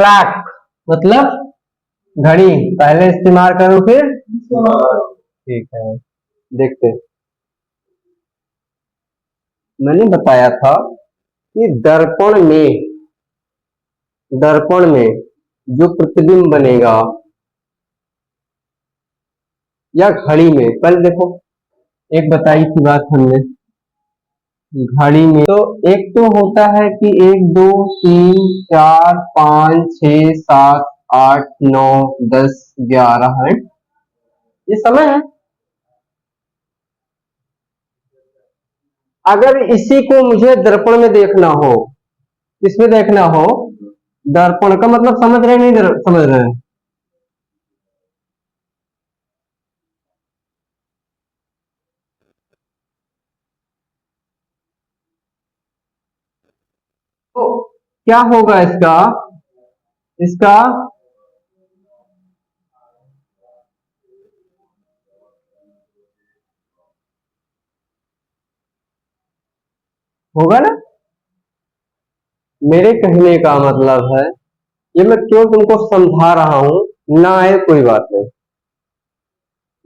Clock मतलब घड़ी, पहले इस्तेमाल करो फिर ठीक है। देखते, मैंने बताया था कि दर्पण में जो प्रतिबिंब बनेगा या घड़ी में, पहले देखो एक बताई थी बात हमने, घड़ी में तो एक तो होता है कि 1 2 3 4 5 6 7 8 9 10 11 है, ये समय है। अगर इसी को मुझे दर्पण में देखना हो, किसमें देखना हो, दर्पण का मतलब समझ रहे नहीं समझ रहे हैं? तो क्या होगा इसका, इसका होगा ना। मेरे कहने का मतलब है, ये मैं क्यों तुमको समझा रहा हूं, ना आए कोई बात नहीं,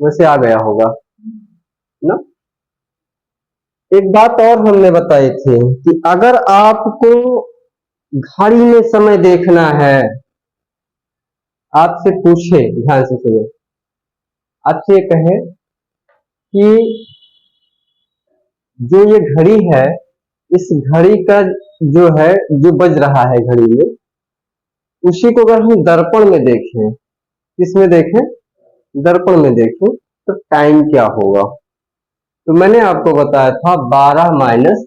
वैसे आ गया होगा ना। एक बात और हमने बताई थी कि अगर आपको घड़ी में समय देखना है, आपसे पूछे, ध्यान से सुनो, आपसे ये कहे कि जो ये घड़ी है, इस घड़ी का जो है, जो बज रहा है घड़ी में, उसी को अगर हम दर्पण में देखें, किसमें देखें, दर्पण में देखें, तो टाइम क्या होगा। तो मैंने आपको बताया था 12 माइनस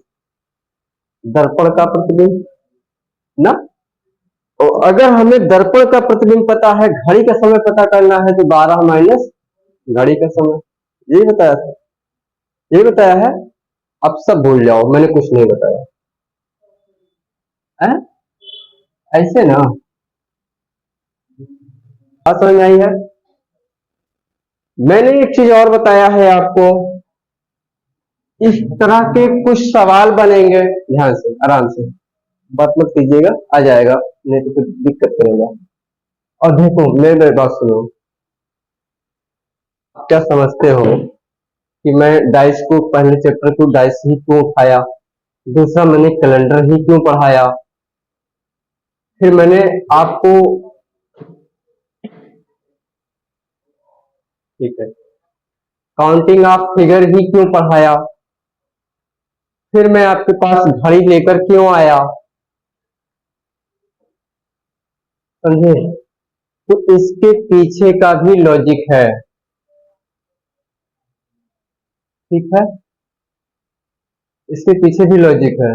दर्पण का प्रतिबिंब ना। तो अगर हमें दर्पण का प्रतिबिंब पता है, घड़ी का समय पता करना है, तो 12 माइनस घड़ी का समय, यही बताया था, यही बताया है। अब सब भूल जाओ, मैंने कुछ नहीं बताया है? ऐसे ना, बात समझ में आई है। मैंने एक चीज और बताया है आपको, इस तरह के कुछ सवाल बनेंगे, ध्यान से आराम से बात मत कीजिएगा, आ जाएगा, नहीं तो कुछ दिक्कत करेगा। और देखो मेरी बात सुनो, आप क्या समझते हो कि मैं डाइस को, पहले चैप्टर को डाइस ही क्यों उठाया, दूसरा मैंने कैलेंडर ही क्यों पढ़ाया, फिर मैंने आपको, ठीक है, काउंटिंग ऑफ फिगर ही क्यों पढ़ाया, फिर मैं आपके पास घड़ी लेकर क्यों आया, समझे। तो इसके पीछे का भी लॉजिक है, ठीक है, इसके पीछे भी लॉजिक है।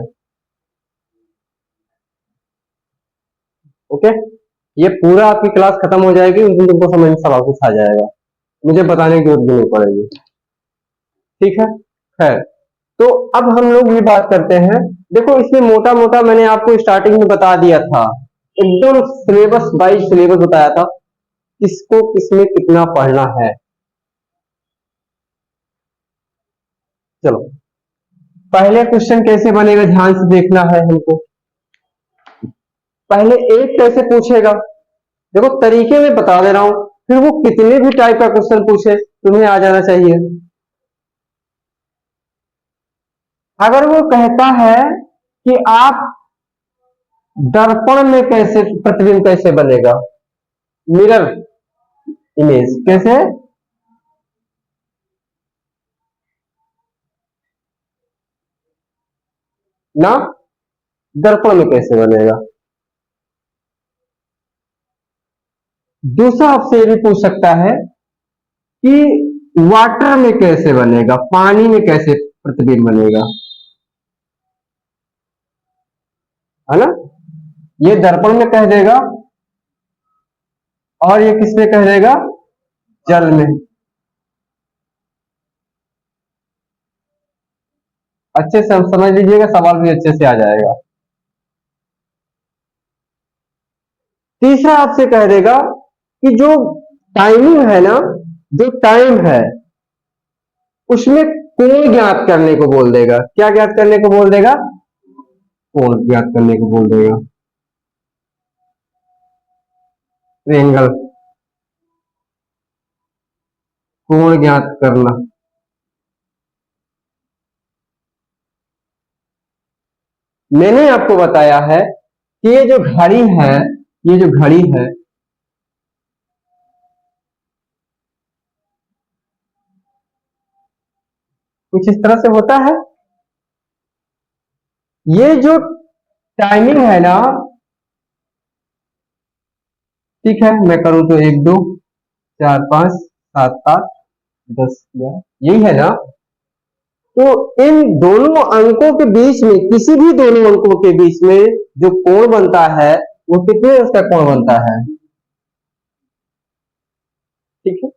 ओके, ये पूरा आपकी क्लास खत्म हो जाएगी, उस दिन तुमको समझ में सब कुछ आ जाएगा, मुझे बताने की जरूरत भी नहीं पड़ेगी, ठीक है। खैर, तो अब हम लोग ये बात करते हैं, देखो इसमें मोटा मोटा मैंने आपको स्टार्टिंग में बता दिया था, एकदम सिलेबस बाई सिलेबस बताया था, किसको किसमें कितना पढ़ना है। चलो, पहले क्वेश्चन कैसे बनेगा ध्यान से देखना है हमको। पहले एक कैसे पूछेगा, देखो तरीके में बता दे रहा हूं, फिर वो कितने भी टाइप का क्वेश्चन पूछे तुम्हें आ जाना चाहिए। अगर वो कहता है कि आप दर्पण में कैसे प्रतिबिंब कैसे बनेगा, मिरर इमेज कैसे, ना दर्पण में कैसे बनेगा। दूसरा आपसे ये भी पूछ सकता है कि वाटर में कैसे बनेगा, पानी में कैसे प्रतिबिंब बनेगा, है ना। ये दर्पण में कह देगा और ये किसमें कह देगा, जल में। अच्छे से हम समझ लीजिएगा, सवाल भी अच्छे से आ जाएगा। तीसरा आपसे कह देगा कि जो टाइमिंग है ना, जो टाइम है उसमें कोण ज्ञात करने को बोल देगा, क्या ज्ञात करने को बोल देगा, कोण ज्ञात करने को बोल देगा। एंगल, कोण ज्ञात करना। मैंने आपको बताया है कि ये जो घड़ी है, ये जो घड़ी है, कुछ इस तरह से होता है। ये जो टाइमिंग है ना, ठीक है, मैं करूं तो 1 2 4 5 7 8 10 11, यही है ना। तो इन दोनों अंकों के बीच में, किसी भी दोनों अंकों के बीच में जो कोण बनता है, वो कितने अंश का कोण बनता है? ठीक है।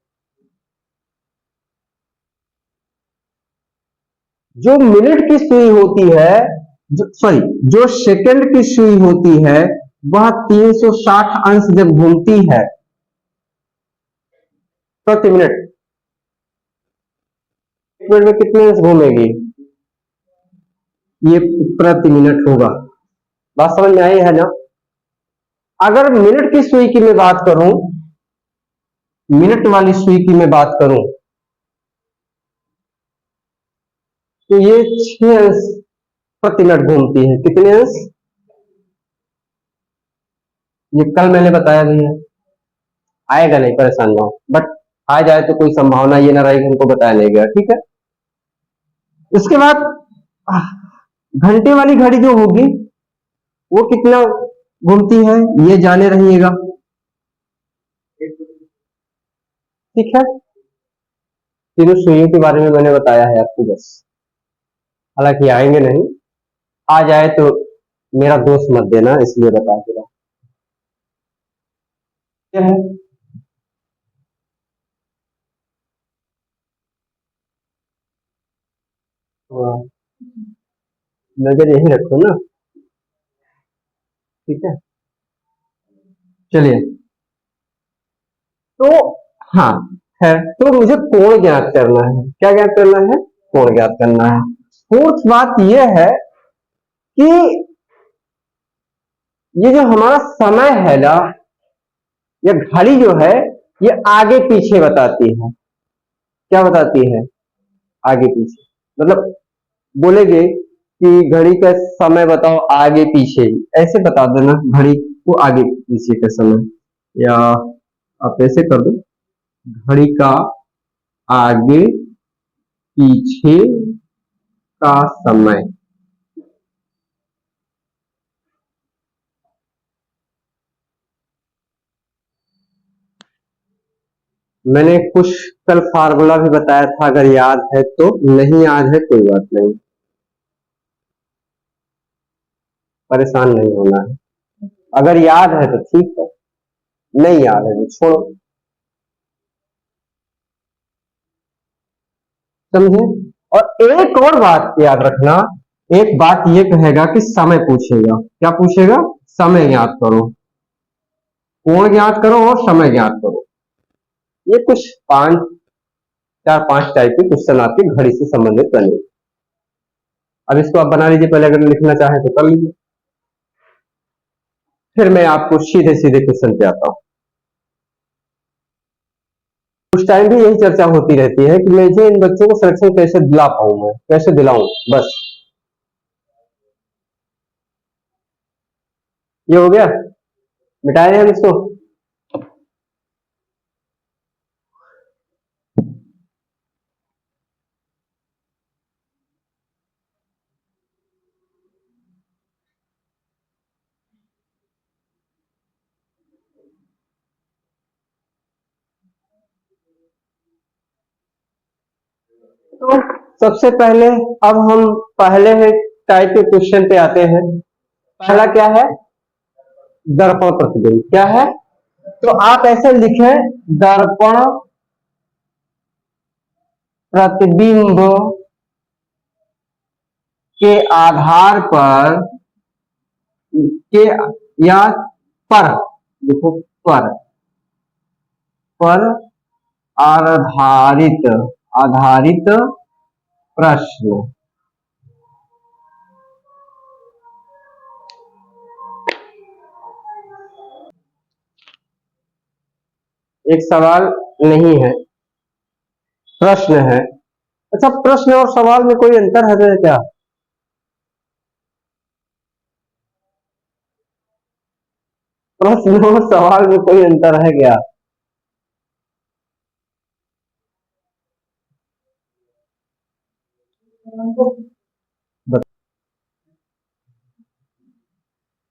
जो मिनट की सुई होती है, सॉरी, जो सेकंड की सुई होती है, वह 360 अंश जब घूमती है प्रति मिनट, 1 मिनट में कितने अंश घूमेगी? ये प्रति मिनट होगा। बात समझ में आई है ना। अगर मिनट की सुई की मैं बात करूं, मिनट वाली सुई की मैं बात करूं, तो ये 6 अंश प्रति मिनट घूमती है। कितने अंश? ये कल मैंने बताया भी है। आएगा नहीं, परेशान ना हो, बट आ जाए तो कोई संभावना ये ना रही कि उनको बताया नहीं गया। ठीक है। उसके बाद घंटे वाली घड़ी जो होगी, वो कितना घूमती है, ये जाने रहिएगा। ठीक है। तीनों सुइयों के बारे में मैंने बताया है आपको बस। हालांकि आएंगे नहीं, आ जाए तो मेरा दोस्त मत देना, इसलिए बता दे रहा है। तो नजर यही रखो ना। ठीक है, चलिए। तो हाँ है, तो मुझे कोण ज्ञात करना है। क्या ज्ञात करना है? कोण ज्ञात करना है। फोर्थ बात यह है कि ये जो हमारा समय है ना, ये घड़ी जो है, ये आगे पीछे बताती है। क्या बताती है? आगे पीछे। मतलब बोलेगे कि घड़ी का समय बताओ आगे पीछे, ऐसे बता देना घड़ी को आगे पीछे का समय, या आप ऐसे कर दो, घड़ी का आगे पीछे का समय। मैंने कुछ कल फार्मूला भी बताया था, अगर याद है तो। नहीं याद है कोई बात नहीं, परेशान नहीं होना है। अगर याद है तो ठीक है, नहीं याद है तो छोड़ो। समझे? और एक और बात याद रखना, एक बात ये कहेगा कि समय पूछेगा। क्या पूछेगा? समय ज्ञात करो, कोण ज्ञात करो और समय ज्ञात करो। ये कुछ 4 5 टाइप के क्वेश्चन आपके घड़ी से संबंधित बने। अब इसको आप बना लीजिए, पहले अगर लिखना चाहे तो कर लीजिए, फिर मैं आपको सीधे सीधे क्वेश्चन पे आता हूँ। उस टाइम भी यही चर्चा होती रहती है कि मुझे इन बच्चों को संरक्षण कैसे दिला पाऊं, मैं कैसे दिलाऊं। बस ये हो गया, मिटाए हम इसको। तो सबसे पहले अब हम पहले टाइप के क्वेश्चन पे आते हैं। पहला क्या है? दर्पण प्रतिबिंब। क्या है? तो आप ऐसे लिखें, दर्पण प्रतिबिंब के आधार पर, के या पर, देखो, पर पर आधारित आधारित प्रश्न। एक सवाल नहीं है, प्रश्न है। अच्छा, प्रश्न और सवाल में कोई अंतर है क्या? प्रश्न और सवाल में कोई अंतर है क्या?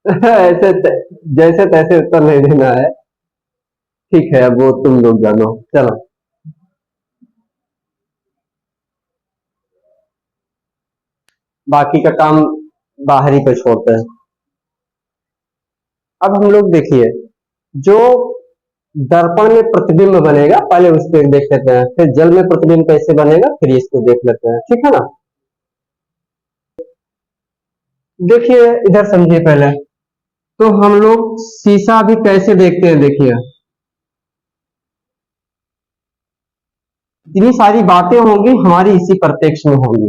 ऐसे जैसे तैसे उत्तर नहीं देना है। ठीक है, अब वो तुम लोग जानो। चलो, बाकी का काम बाहरी पे छोड़ते हैं। अब हम लोग देखिए, जो दर्पण में प्रतिबिंब बनेगा, पहले उसको देख लेते हैं, फिर जल में प्रतिबिंब कैसे बनेगा, फिर इसको देख लेते हैं। ठीक है ना? देखिए, इधर समझिए पहले। तो हम लोग शीशा भी कैसे देखते हैं, देखिए। इतनी सारी बातें होंगी हमारी इसी प्रत्यक्ष में होंगी।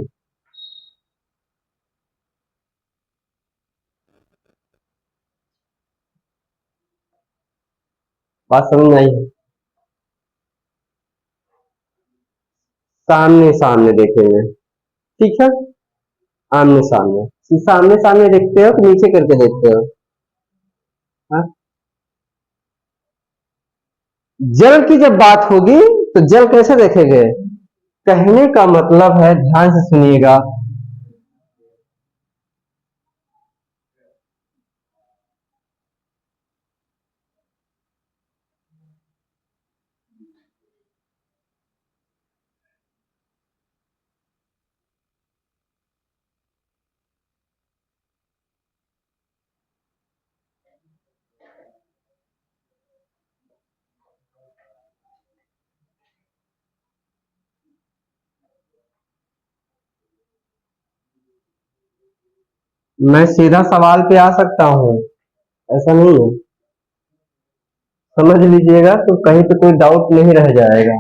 बात समझ में आई है? सामने सामने देखेंगे। ठीक है, आमने सामने। शीशा आमने सामने देखते हो कि नीचे करके देखते हो? हाँ? जल की जब बात होगी तो जल कैसे देखेंगे? कहने का मतलब है, ध्यान से सुनिएगा। मैं सीधा सवाल पे आ सकता हूँ, ऐसा नहीं है। समझ लीजिएगा तो कहीं पे कोई डाउट नहीं रह जाएगा।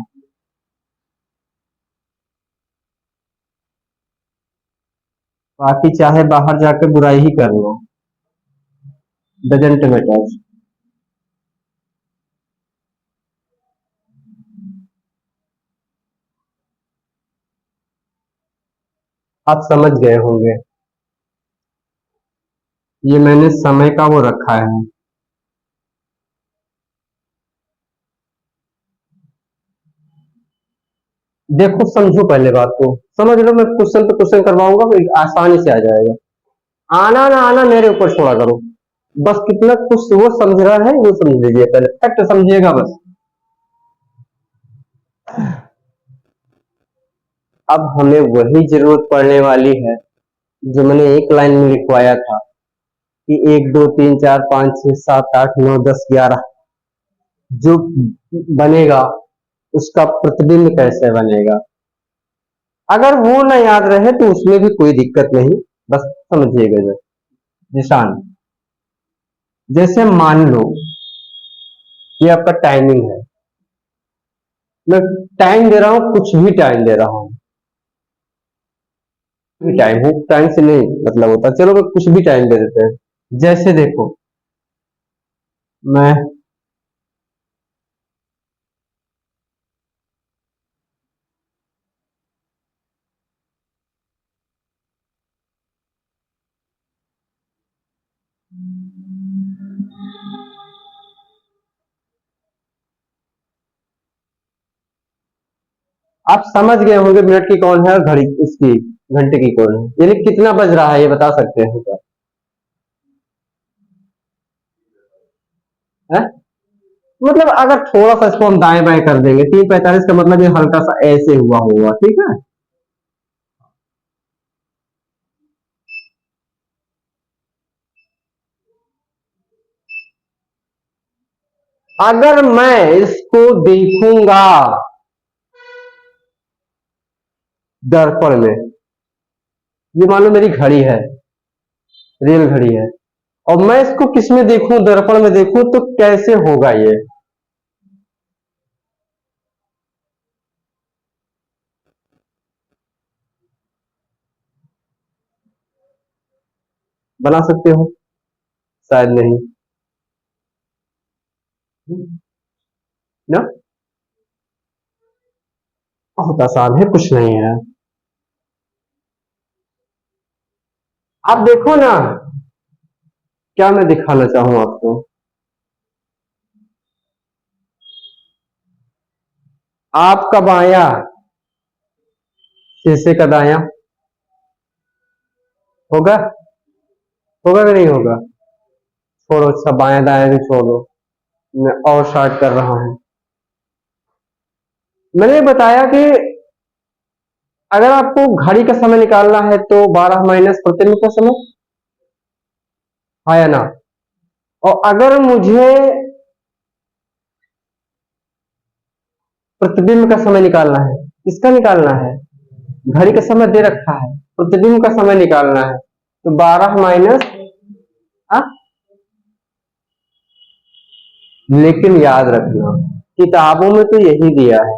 बाकी चाहे बाहर जाकर बुराई ही कर लो, डजेंट मैटर। आप समझ गए होंगे। ये मैंने समय का वो रखा है। देखो, समझो पहले बात को। समझ लो, मैं क्वेश्चन पे क्वेश्चन करवाऊंगा, फिर आसानी से आ जाएगा। आना ना आना मेरे ऊपर छोड़ा करो। बस कितना कुछ वो समझ रहा है वो समझ लीजिए, पहले फैक्ट समझिएगा बस। अब हमें वही जरूरत पड़ने वाली है जो मैंने एक लाइन में लिखवाया था, कि 1 2 3 4 5 6 7 8 9 10 11 जो बनेगा, उसका प्रतिबिंब कैसे बनेगा। अगर वो ना याद रहे तो उसमें भी कोई दिक्कत नहीं, बस समझिएगा। जो निशान, जैसे मान लो ये आपका टाइमिंग है। मैं टाइम दे रहा हूं, कुछ भी टाइम दे रहा हूं। टाइम हो, टाइम से नहीं मतलब होता, चलो मैं कुछ भी टाइम दे देते हैं। जैसे देखो, मैं आप समझ गए होंगे मिनट की कौन है और घड़ी उसकी, घंटे की कौन है, यानी कितना बज रहा है ये बता सकते हैं क्या? है? मतलब अगर थोड़ा सा इसको हम दाएं बाएं कर देंगे, 3:45 का मतलब ये हल्का सा ऐसे हुआ होगा। ठीक है? अगर मैं इसको देखूंगा दर्पण में, ये मान लो मेरी घड़ी है, रियल घड़ी है, और मैं इसको किस में देखूं, दर्पण में देखूं, तो कैसे होगा ये? बना सकते हो? शायद नहीं। ना। बहुत आसान है, कुछ नहीं है। आप देखो ना, क्या मैं दिखाना चाहूं आपको। आपका बायां शीशे का दायां होगा, होगा कि नहीं होगा? छोड़ो, अच्छा बायां दायां भी छोड़ो, मैं और शार्ट कर रहा हूं। मैंने बताया कि अगर आपको घड़ी का समय निकालना है तो 12 माइनस प्रतिबिंब का समय, हाँ या ना। और अगर मुझे प्रतिबिंब का समय निकालना है, किसका निकालना है? घड़ी का समय दे रखा है, प्रतिबिंब का समय निकालना है, तो 12 माइनस, लेकिन याद रखना किताबों में तो यही दिया है।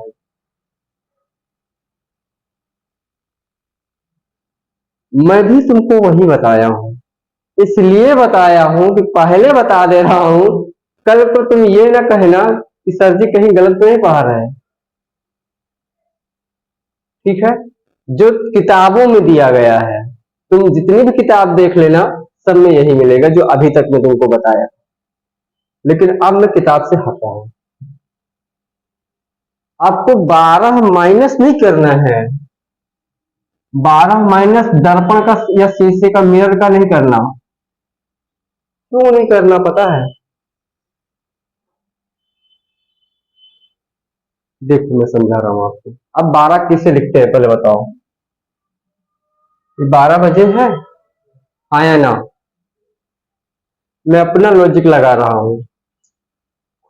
मैं भी तुमको वही बताया हूं, इसलिए बताया हूं कि पहले बता दे रहा हूं, कल को तुम ये ना कहना कि सर जी कहीं गलत तो नहीं पढ़ा रहे हैं। ठीक है, जो किताबों में दिया गया है, तुम जितनी भी किताब देख लेना, सब में यही मिलेगा जो अभी तक मैं तुमको बताया। लेकिन अब मैं किताब से हट रहा हूं। आपको 12 माइनस नहीं करना है, 12 माइनस दर्पण का या शीशे का, मिरर का नहीं करना। क्यों नहीं करना पता है? देखो मैं समझा रहा हूं आपको। अब 12 किसे लिखते हैं पहले बताओ? ये 12 बजे है, हाँ या ना? मैं अपना लॉजिक लगा रहा हूं,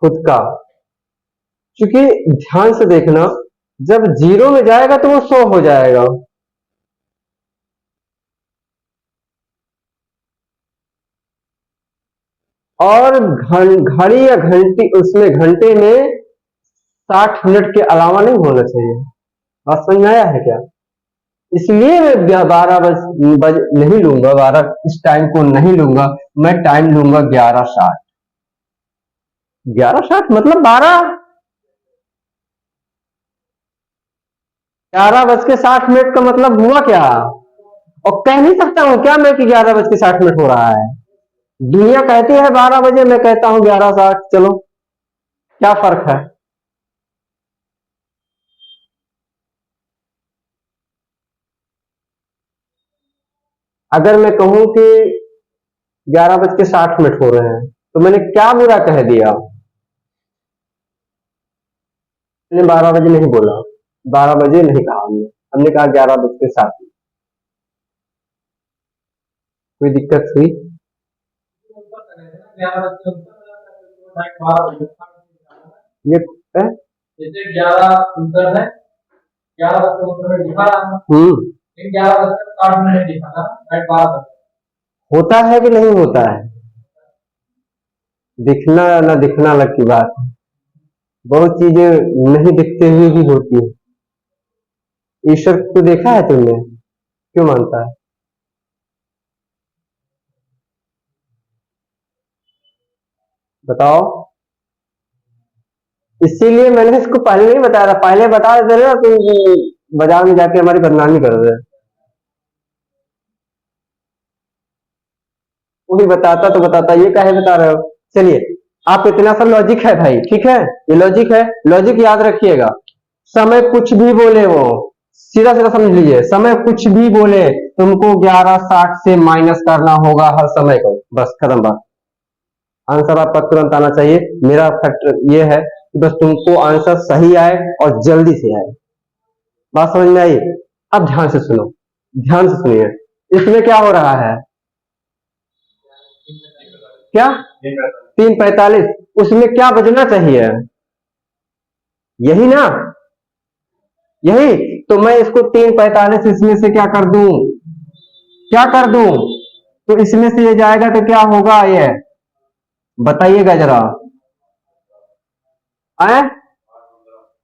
खुद का। क्योंकि ध्यान से देखना, जब जीरो में जाएगा तो वो 100 हो जाएगा। और घड़ी या घंटी, उसमें घंटे में 60 मिनट के अलावा नहीं होना चाहिए। बात समझ में आया है क्या? इसलिए मैं 12 बज नहीं लूंगा, 12 इस टाइम को नहीं लूंगा, मैं टाइम लूंगा 11:60। 11:60 मतलब 11:60 का मतलब हुआ क्या? और कह नहीं सकता हूं क्या मैं कि 11:60 हो रहा है? दुनिया कहती है 12 बजे, मैं कहता हूं 11:60। चलो, क्या फर्क है? अगर मैं कहूं कि 11:60 हो रहे हैं, तो मैंने क्या बुरा कह दिया? मैंने 12 बजे नहीं बोला, 12 बजे नहीं कहा हमने, हमने कहा 11:60। कोई दिक्कत हुई? ये है? जैसे 11 उत्तर है, 11 लिखा रहा, 11:60 लिखा था, 12 होता है कि नहीं होता है? दिखना ना दिखना अलग की बात है, बहुत चीजें नहीं दिखते हुए भी होती है। ईश्वर को देखा है तुमने? क्यों मानता है? बताओ। इसीलिए मैंने इसको पहले नहीं बताया था, पहले बता देते ना तुम बाजार में जाके हमारी बदनामी कर रहे। वही बताता तो बताता, ये काहे बता रहे हो? चलिए, आप इतना सा लॉजिक है भाई, ठीक है, ये लॉजिक है, लॉजिक याद रखिएगा। समय कुछ भी बोले, वो सीधा सीधा समझ लीजिए, समय कुछ भी बोले, तुमको 11:60 से माइनस करना होगा हर समय को, बस खत्म बात। आंसर आपका तुरंत आना चाहिए। मेरा फैक्टर ये है कि बस तुमको आंसर सही आए और जल्दी से आए। बात समझ में आई? अब ध्यान से सुनो, ध्यान से सुनिए। इसमें क्या हो रहा है? क्या? 3:45। उसमें क्या बजना चाहिए? यही ना, यही। तो मैं इसको 3:45 इसमें से क्या कर दूं, क्या कर दूं? तो इसमें से ये जाएगा तो क्या होगा ये बताइएगा जरा। आए,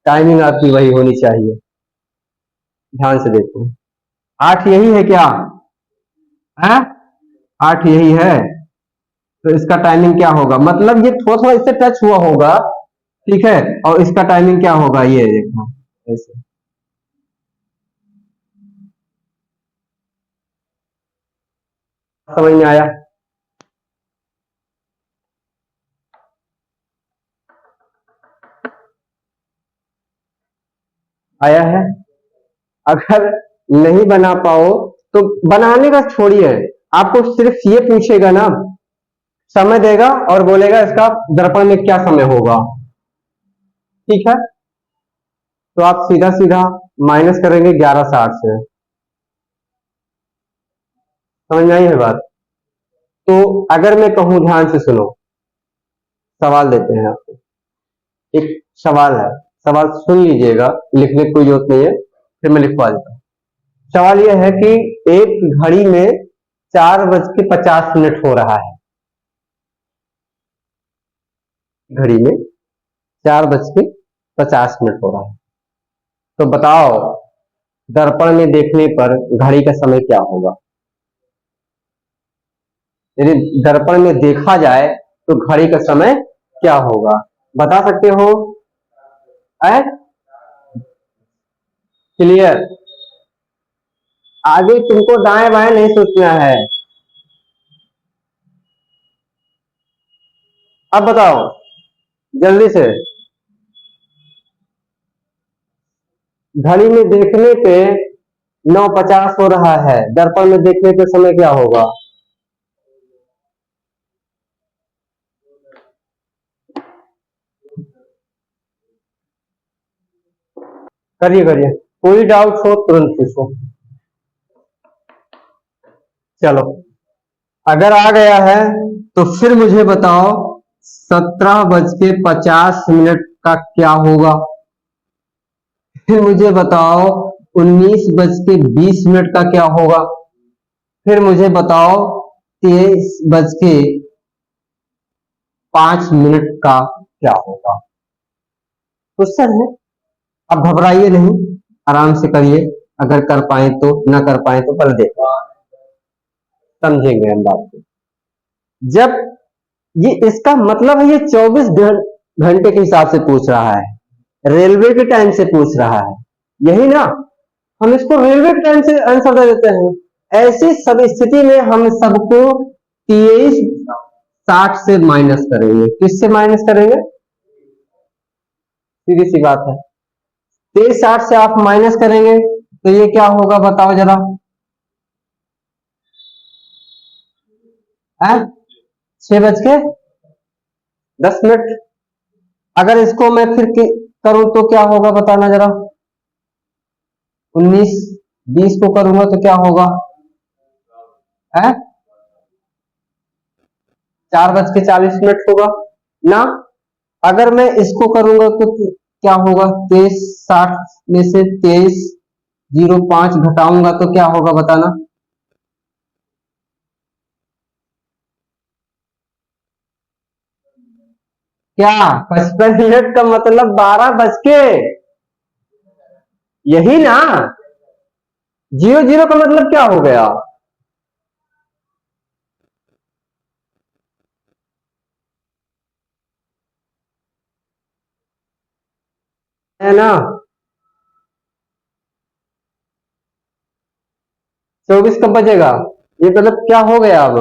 टाइमिंग आपकी वही होनी चाहिए, ध्यान से देखो। 8 यही है क्या? है? 8 यही है, तो इसका टाइमिंग क्या होगा? मतलब ये थोड़ा थोड़ा इससे टच हुआ होगा, ठीक है, और इसका टाइमिंग क्या होगा ये देखो ऐसे। समझ में आया? आया है? अगर नहीं बना पाओ तो बनाने का छोड़िए, आपको सिर्फ ये पूछेगा ना, समय देगा और बोलेगा इसका दर्पण में क्या समय होगा। ठीक है, तो आप सीधा सीधा माइनस करेंगे 1160 से। समझ में आई है बात? तो अगर मैं कहूं, ध्यान से सुनो, सवाल देते हैं आपको। एक सवाल है, सवाल सुन लीजिएगा, लिखने की कोई जरूरत नहीं है, फिर मैं लिखवा देता हूँ। सवाल यह है कि एक घड़ी में 4:50 हो रहा है। घड़ी में 4:50 हो रहा है, तो बताओ दर्पण में देखने पर घड़ी का समय क्या होगा। यदि दर्पण में देखा जाए तो घड़ी का समय क्या होगा, बता सकते हो? क्लियर? आगे तुमको दाएं बाएं नहीं सोचना है। अब बताओ जल्दी से। घड़ी में देखने पे 9:50 हो रहा है, दर्पण में देखने पे समय क्या होगा? करिए करिए, कोई डाउट हो तुरंत पूछो। चलो, अगर आ गया है तो फिर मुझे बताओ 17:50 का क्या होगा। फिर मुझे बताओ 19:20 का क्या होगा। फिर मुझे बताओ 23:05 का क्या होगा। क्वेश्चन है, अब घबराइए नहीं, आराम से करिए। अगर कर पाए तो, ना कर पाए तो कल देखो, समझेंगे हम बात को। जब ये इसका मतलब है, ये 24 घंटे के हिसाब से पूछ रहा है, रेलवे के टाइम से पूछ रहा है, यही ना। हम इसको रेलवे के टाइम से आंसर दे देते हैं। ऐसी सब स्थिति में हम सबको 23:60 से माइनस करेंगे। किससे माइनस करेंगे? सीधी सी बात है, 23:60 से आप माइनस करेंगे तो ये क्या होगा बताओ जरा। है 6:10। अगर इसको मैं फिर करूं तो क्या होगा बताना जरा। 19:20 को करूंगा तो क्या होगा? है 4:40 होगा ना। अगर मैं इसको करूंगा तो क्या होगा? 23:60 में से 23:05 घटाऊंगा तो क्या होगा बताना। क्या 55 मिनट का मतलब 12 बज के, यही ना। 00 का मतलब क्या हो गया? है ना, 24 कब बजेगा? ये मतलब क्या हो गया अब?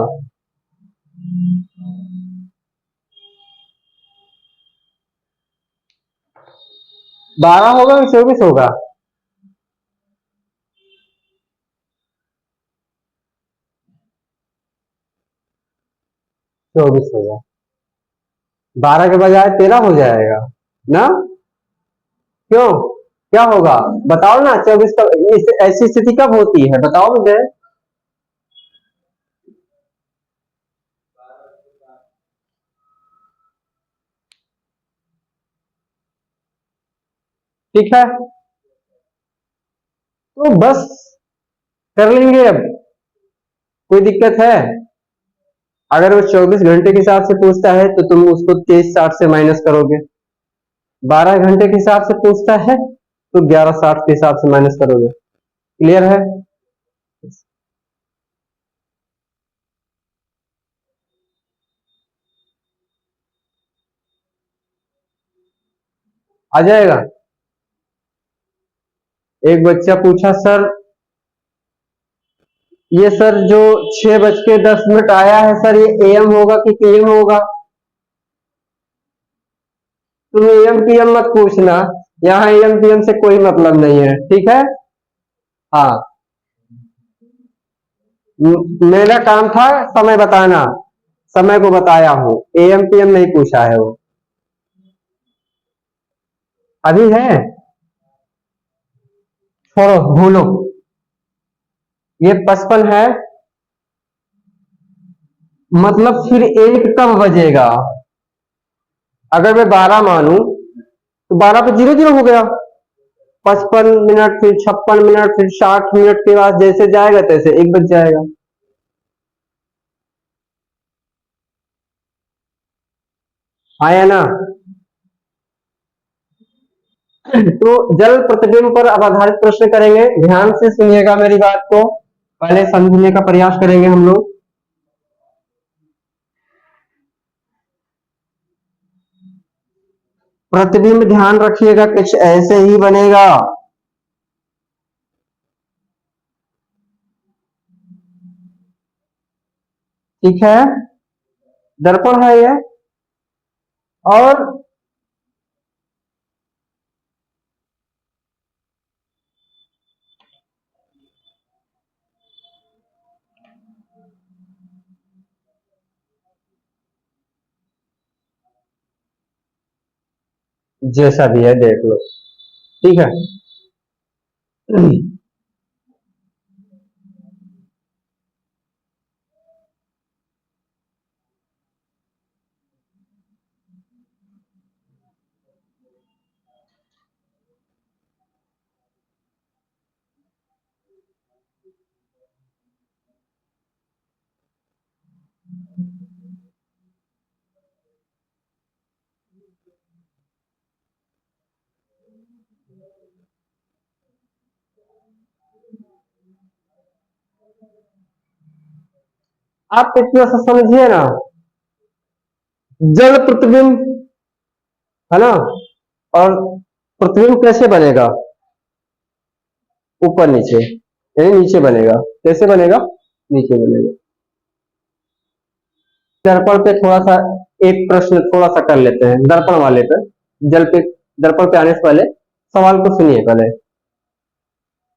12 होगा कि 24 होगा? 24 होगा। 12 के बजाय 13 हो जाएगा ना। क्यों, क्या होगा बताओ ना? 24 का ऐसी स्थिति कब होती है बताओ मुझे। ठीक है, तो बस कर लेंगे अब, कोई दिक्कत है? अगर वो 24 घंटे के हिसाब से पूछता है तो तुम उसको 23:60 से माइनस करोगे। 12 घंटे के हिसाब से पूछता है तो 11:60 के हिसाब से माइनस करोगे। क्लियर है? आ जाएगा। एक बच्चा पूछा सर, ये सर जो 6:10 आया है सर, ये एम होगा कि पीएम होगा? तुम एम पीएम मत पूछना, यहाँ एम पीएम से कोई मतलब नहीं है, ठीक है। हाँ, मेरा काम था समय बताना, समय को बताया हूँ, एम पीएम नहीं पूछा है वो। अभी है, छोड़ो भूलो। ये 55 है, मतलब फिर एक कब बजेगा? अगर मैं 12 मानूं तो 12 पे 00 हो गया, 55 मिनट, फिर 56 मिनट, फिर 60 मिनट के बाद जैसे जाएगा तैसे 1 बज जाएगा। आया ना? तो जल प्रतिबिंब पर अब आधारित प्रश्न करेंगे, ध्यान से सुनिएगा मेरी बात को, पहले समझने का प्रयास करेंगे हम लोग। प्रतिबिंब ध्यान रखिएगा कुछ ऐसे ही बनेगा। ठीक है, दर्पण है ये, और जैसा भी है देख लो, ठीक है। आप इतना सा समझिए ना, जल प्रतिबिंब है ना, और प्रतिबिंब कैसे बनेगा? ऊपर नीचे, यानी नीचे बनेगा। कैसे बनेगा? नीचे बनेगा। दर्पण पे थोड़ा सा एक प्रश्न थोड़ा सा कर लेते हैं, दर्पण वाले पे, जल पे, दर्पण पे आने से पहले सवाल को सुनिए पहले।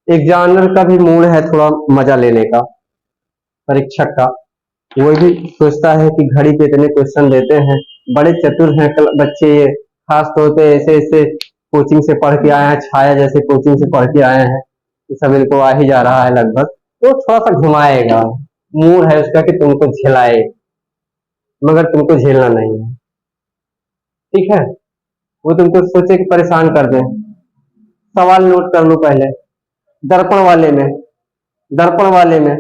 एग्जामिनर का भी मूड है थोड़ा मजा लेने का, परीक्षक का, वो भी सोचता है कि घड़ी पे इतने क्वेश्चन देते हैं, बड़े चतुर हैं बच्चे ये, खास तौर पे ऐसे ऐसे कोचिंग से पढ़ के आए हैं, छाया जैसे कोचिंग से पढ़ के आए हैं, ये सब इनको आ ही जा रहा है लगभग, तो थोड़ा सा घुमाएगा, मूड है उसका कि तुमको झेलाए, मगर तुमको झेलना नहीं है, ठीक है। वो तुमको सोचे कि परेशान कर दें। सवाल नोट कर लो पहले, दर्पण वाले में, दर्पण वाले में,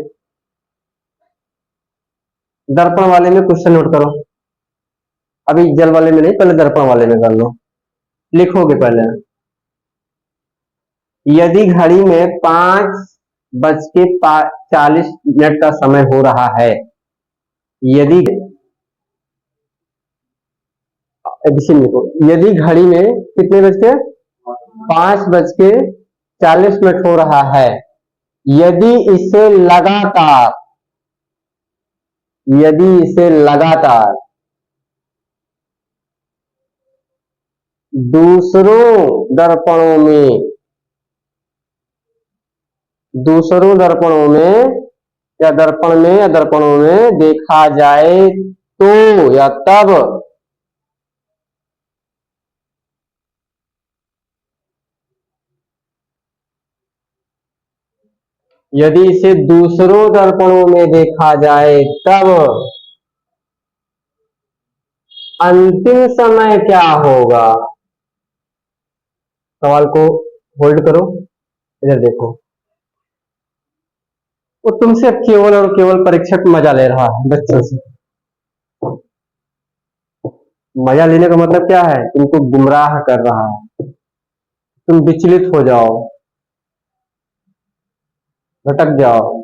दर्पण वाले में क्वेश्चन नोट करो। अभी जल वाले में नहीं, पहले दर्पण वाले में कर लो। लिखोगे पहले, यदि घड़ी में 5:40 का समय हो रहा है, यदि लिखो, यदि घड़ी में कितने बज के 5:40 हो रहा है, यदि इसे लगातार, यदि इसे लगातार दूसरों दर्पणों में, दूसरों दर्पणों में या दर्पण में या दर्पणों में देखा जाए तो या तब, यदि इसे दूसरों दर्पणों में देखा जाए तब अंतिम समय क्या होगा? सवाल को होल्ड करो, इधर देखो। वो तुमसे केवल और केवल परीक्षक मजा ले रहा है बच्चों से। मजा लेने का मतलब क्या है? तुमको गुमराह कर रहा है, तुम विचलित हो जाओ, भटक जाओ।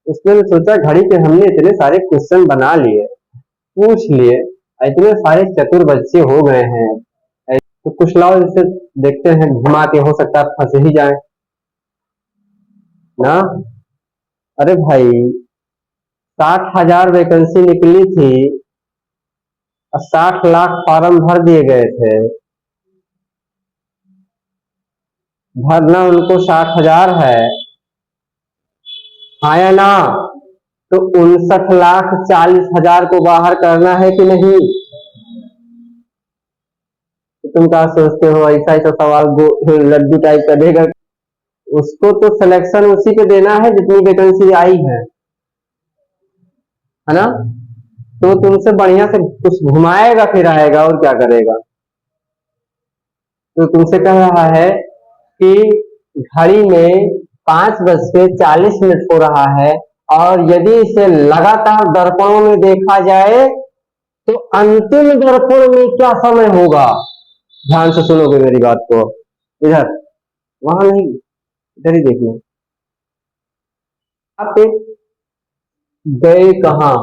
उसने सोचा घड़ी पे हमने इतने सारे क्वेश्चन बना लिए, पूछ लिए, इतने सारे चतुर बच्चे हो गए हैं, तो कुछ लाओ इसे, देखते हैं, घुमा के, हो सकता है फंस ही जाए ना। अरे भाई, 60,000 वैकेंसी निकली थी और 60 लाख फॉर्म भर दिए गए थे। भरना उनको 60,000 है, हाँ या ना? तो 59,40,000 को बाहर करना है कि नहीं? तो तुम क्या सोचते हो, ऐसा ऐसा सवाल लड्डू टाइप का देगा? उसको तो सिलेक्शन उसी पे देना है जितनी वैकेंसी आई है ना? तो तुमसे बढ़िया से कुछ घुमाएगा फिर आएगा, और क्या करेगा? तो तुमसे कह रहा है कि घड़ी में 5:40 हो रहा है, और यदि इसे लगातार दर्पणों में देखा जाए तो अंतिम दर्पण में क्या समय होगा? ध्यान से सुनोगे मेरी बात को। इधर, वहां नहीं, इधर ही देखना। आप गए कहाँ?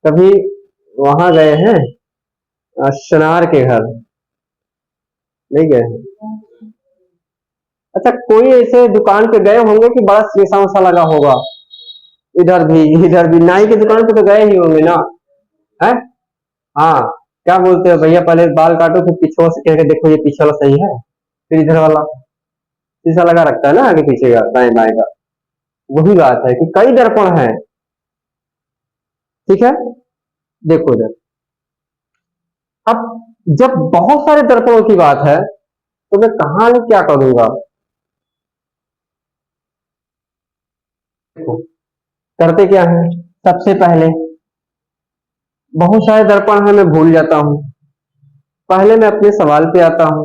कभी वहां गए हैं? शनार के घर नहीं गए हैं? अच्छा, कोई ऐसे दुकान पे गए होंगे कि बड़ा शीशा उसा लगा होगा? इधर भी, इधर भी नाई की दुकान पे तो गए ही होंगे ना? है? हाँ। क्या बोलते हो भैया, पहले बाल काटो फिर पीछे से कह के देखो ये पीछे वाला सही है, फिर इधर वाला शीशा लगा रखता है ना, आगे पीछे का, दाएं बाएं का। वही बात है कि कई दर्पण है। ठीक है, देखो इधर। अब जब बहुत सारे दर्पणों की बात है तो मैं कहानी क्या करूंगा? देखो, करते क्या है, सबसे पहले बहुत सारे दर्पण है, मैं भूल जाता हूं। पहले मैं अपने सवाल पे आता हूं।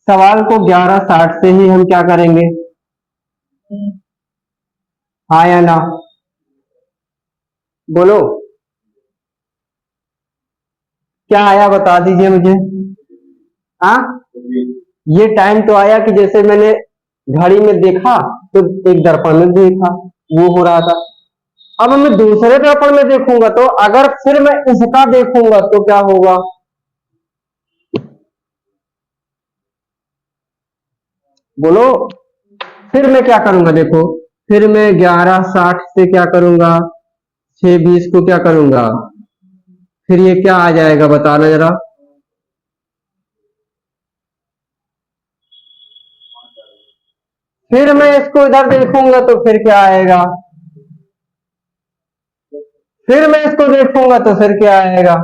सवाल को 11:60 से ही हम क्या करेंगे? हाँ या ना? बोलो, क्या आया बता दीजिए मुझे। हाँ, ये टाइम तो आया कि जैसे मैंने घड़ी में देखा तो एक दर्पण में देखा, वो हो रहा था। अब मैं दूसरे दर्पण में देखूंगा तो अगर फिर मैं इसका देखूंगा तो क्या होगा? बोलो। फिर मैं क्या करूंगा, देखो, फिर मैं 11:60 से क्या करूंगा, 6:20 को क्या करूंगा, फिर ये क्या आ जाएगा बताना जरा। फिर मैं इसको इधर देखूंगा तो फिर क्या आएगा? फिर मैं इसको देखूंगा तो फिर क्या आएगा?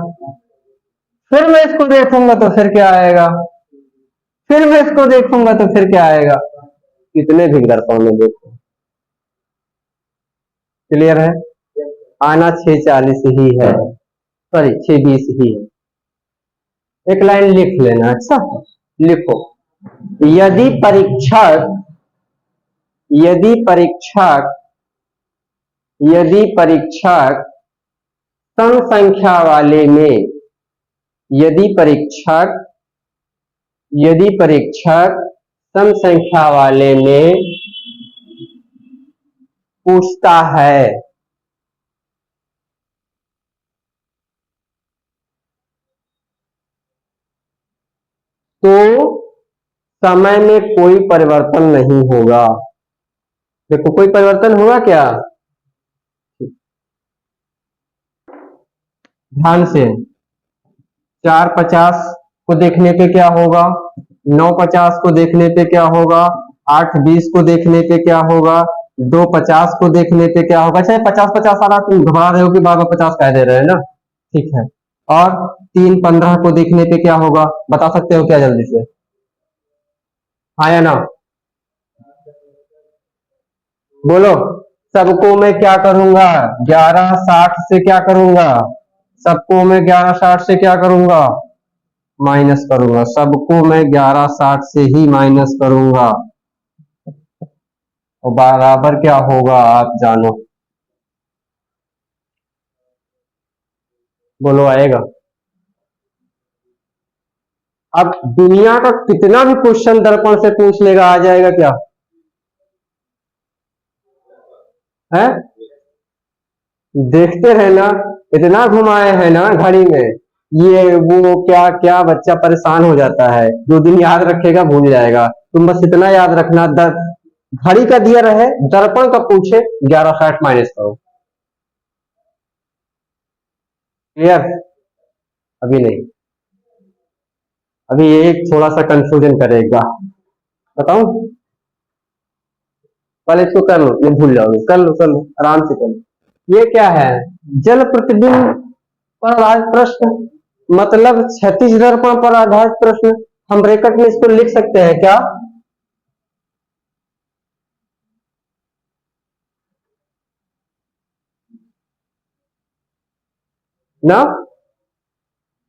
फिर मैं इसको देखूंगा तो फिर क्या आएगा? फिर मैं इसको देखूंगा तो फिर क्या आएगा? कितने भी दर्पण में देखो। क्लियर है? आना 6:40 ही है, सॉरी 6:20 ही है। एक लाइन लिख लेना। अच्छा, लिखो। यदि परीक्षक यदि परीक्षक यदि परीक्षक सम संख्या वाले में यदि परीक्षक यदि परीक्षक सम संख्या वाले में पूछता है तो समय में कोई परिवर्तन नहीं होगा। देखो, कोई परिवर्तन हुआ क्या? ध्यान से। 4:50 को देखने पे क्या होगा, 9:50 को देखने पे क्या होगा, 8:20 को देखने पे क्या होगा, 2:50 को देखने पे क्या होगा? चाहे 50-50 आ रहा, तुम घबरा रहे हो कि बार बार 50 कह दे रहे हैं ना। ठीक है। और 3:15 को देखने पे क्या होगा, बता सकते हो क्या जल्दी से? हाँ या ना? बोलो। सबको मैं क्या करूंगा, 11:60 से क्या करूंगा? सबको मैं 11:60 से क्या करूंगा? माइनस करूंगा। सबको मैं 11:60 से ही माइनस करूंगा, और बराबर क्या होगा आप जानो। बोलो, आएगा? अब दुनिया का कितना भी क्वेश्चन दर्पण से पूछ लेगा, आ जाएगा क्या? है? देखते रहना, इतना घुमाए हैं ना घड़ी में, ये वो क्या क्या बच्चा परेशान हो जाता है, 2 दिन याद रखेगा भूल जाएगा। तुम बस इतना याद रखना, घड़ी का दिया रहे, दर्पण का पूछे, 1160 माइनस करो। क्लियर? अभी नहीं, अभी ये थोड़ा सा कंफ्यूजन करेगा। बताऊं? पहले इसको कर लो, नहीं भूल जाओगे। कर लो आराम से कर लो। ये क्या है? जल प्रतिबिंब पर आधारित प्रश्न, मतलब क्षैतिज दर्पण पर आधारित प्रश्न। हम ब्रैकेट में इसको लिख सकते हैं क्या? ना,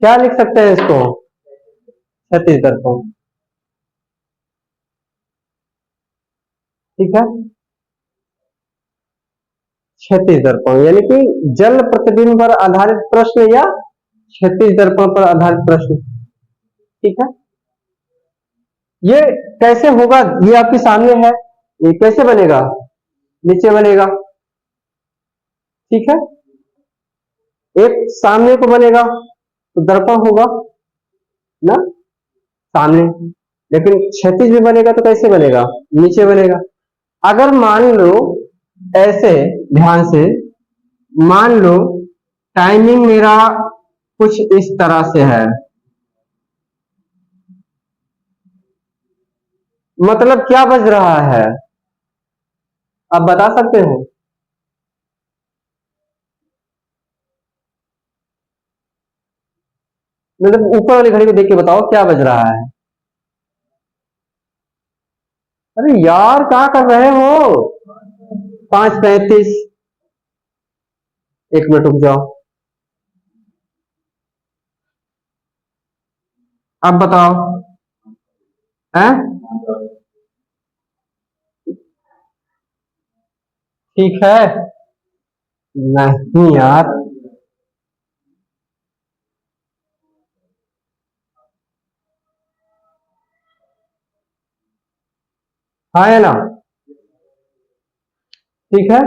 क्या लिख सकते हैं इसको? क्षैतिज दर्पण। ठीक है, क्षैतिज दर्पण यानी कि जल प्रतिबिंब पर आधारित प्रश्न या क्षैतिज दर्पण पर आधारित प्रश्न। ठीक है, ये कैसे होगा? ये आपके सामने है, ये कैसे बनेगा? नीचे बनेगा। ठीक है, एक सामने को बनेगा तो दर्पण होगा ना, सामने। लेकिन क्षैतिज भी बनेगा तो कैसे बनेगा? नीचे बनेगा। अगर मान लो ऐसे, ध्यान से मान लो, टाइमिंग मेरा कुछ इस तरह से है, मतलब क्या बज रहा है आप बता सकते हो? मतलब ऊपर वाली घड़ी को देख के बताओ क्या बज रहा है। अरे यार क्या कर रहे हो? 5:35। 1 मिनट रुक जाओ, अब बताओ। हैं? ठीक है। नहीं यार, हाँ है ना? ठीक है,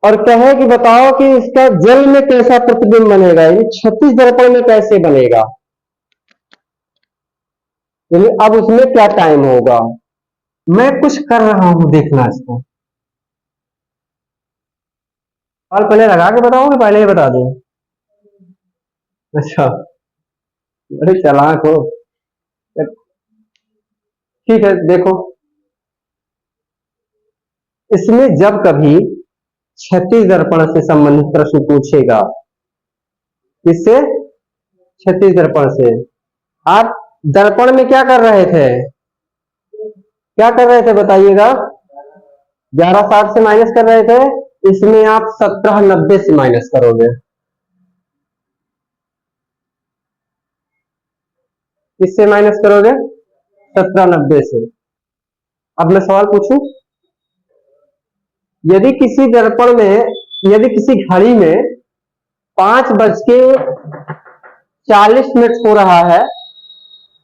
और कहे कि बताओ कि इसका जल में कैसा प्रतिबिंब बनेगा, यानी क्षैतिज दर्पण में कैसे बनेगा, यानी अब उसमें क्या टाइम होगा। मैं कुछ कर रहा हूं, देखना इसको। और पहले लगा के बताओगे, पहले ही बता दूं? अच्छा, बड़े चालाक हो। ठीक है, देखो, इसमें जब कभी क्षैतिज दर्पण से संबंधित प्रश्न पूछेगा, किससे? क्षैतिज दर्पण से। आप दर्पण में क्या कर रहे थे? क्या कर रहे थे बताइएगा? 1160 से माइनस कर रहे थे, इसमें आप 1790 से माइनस करोगे। किससे माइनस करोगे? 1790 से। अब मैं सवाल पूछूं, यदि किसी दर्पण में, यदि किसी घड़ी में 5:40 हो रहा है,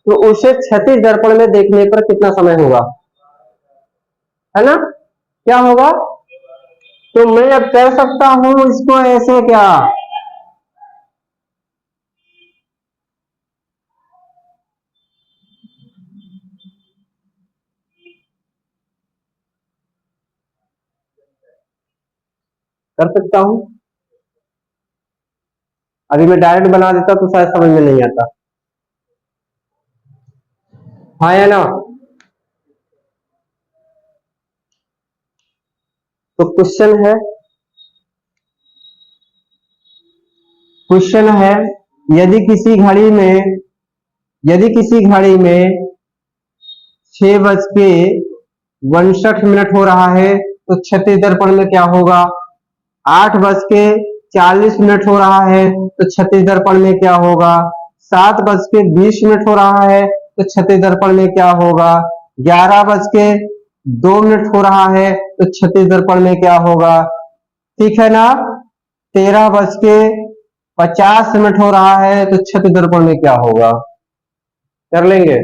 तो उसे क्षैतिज दर्पण में देखने पर कितना समय होगा? है ना? क्या होगा? तो मैं अब कर सकता हूं इसको ऐसे, क्या कर सकता हूं? अभी मैं डायरेक्ट बना देता तो शायद समझ में नहीं आता। हाँ या ना? तो क्वेश्चन है, यदि किसी घड़ी में, यदि किसी घड़ी में 6:62 हो रहा है, तो क्षैतिज दर्पण में क्या होगा? 8:40 हो रहा है तो क्षैतिज दर्पण में क्या होगा? 7:20 हो रहा है तो क्षैतिज दर्पण में क्या होगा? 11:02 हो रहा है तो क्षैतिज दर्पण में क्या होगा? ठीक है ना? 13:50 हो रहा है तो क्षैतिज दर्पण में क्या होगा? कर लेंगे?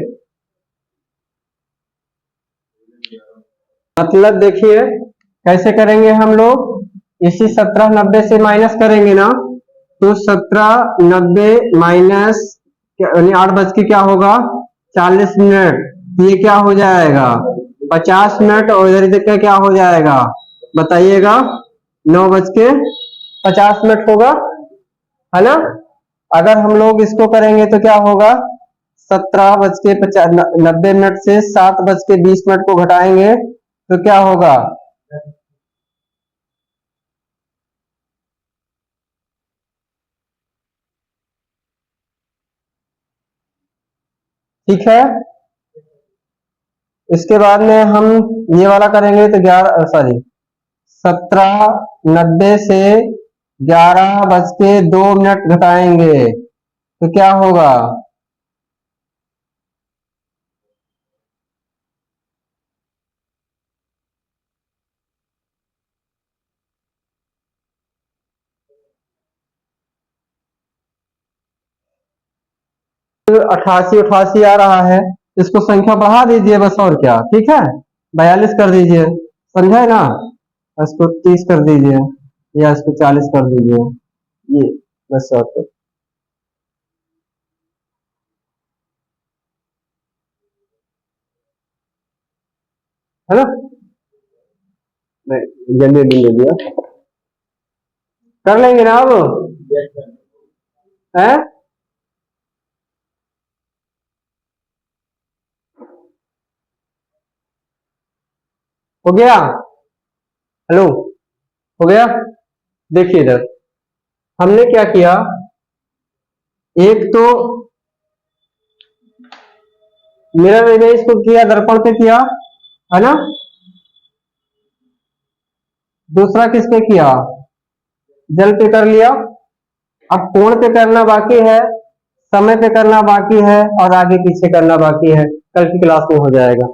मतलब देखिए कैसे करेंगे हम लोग, इसी 1790 से माइनस करेंगे ना, तो 17:90 माइनस यानी 8 बज के क्या होगा 40 मिनट, ये क्या हो जाएगा 50 मिनट, और इधर इधर क्या हो जाएगा बताइएगा 9:50 होगा, है ना। अगर हम लोग इसको करेंगे तो क्या होगा 17:90 से 7:20 को घटाएंगे तो क्या होगा ठीक है। इसके बाद में हम ये वाला करेंगे तो 17:90 से 11:02 घटाएंगे तो क्या होगा 88 आ रहा है। इसको संख्या बढ़ा दीजिए बस, और क्या, ठीक है 42 कर दीजिए, समझे ना। इसको 30 कर दीजिए या इसको 40 कर दीजिए, ये बस और कुछ, है ना। नहीं जल्दी जल्दी ले लिया, कर लेंगे ना अब, है हो गया, हेलो हो गया। देखिए इधर हमने क्या किया, एक तो मिरर इमेज को किया, दर्पण पे किया, है ना। दूसरा किस पे किया, जल पे कर लिया। अब कोण पे करना बाकी है, समय पे करना बाकी है, और आगे पीछे करना बाकी है, कल की क्लास में हो जाएगा।